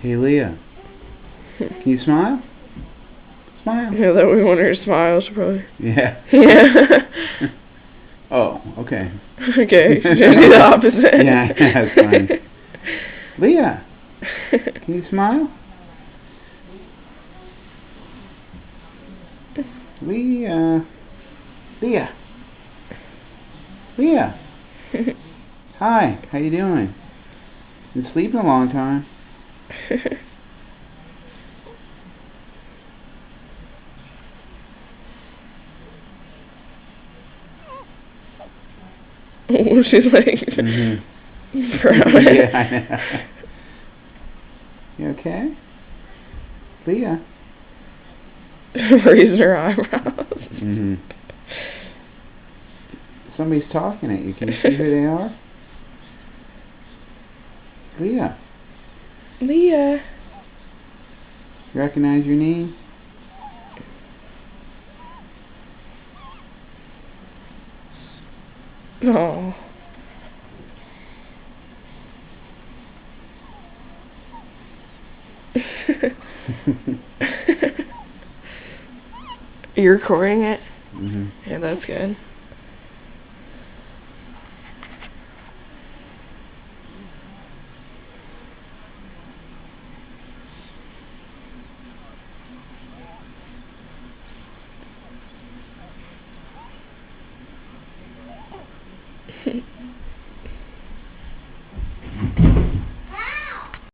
Hey, Leah. Can you smile? Smile. Yeah, that we want her to smile, so probably. Yeah. Yeah. Oh, okay. Okay, she's gonna do the opposite. Yeah, that's fine. Leah, can you smile? Leah. Leah. Leah. Hi, how you doing? Been sleeping a long time. She's like, Yeah, I know. You okay? Leah. Raising her eyebrows. Somebody's talking at you. Can you see who they are? Leah. Leah. Recognize your name? Oh. You're recording it? Mm-hmm. Yeah, that's good.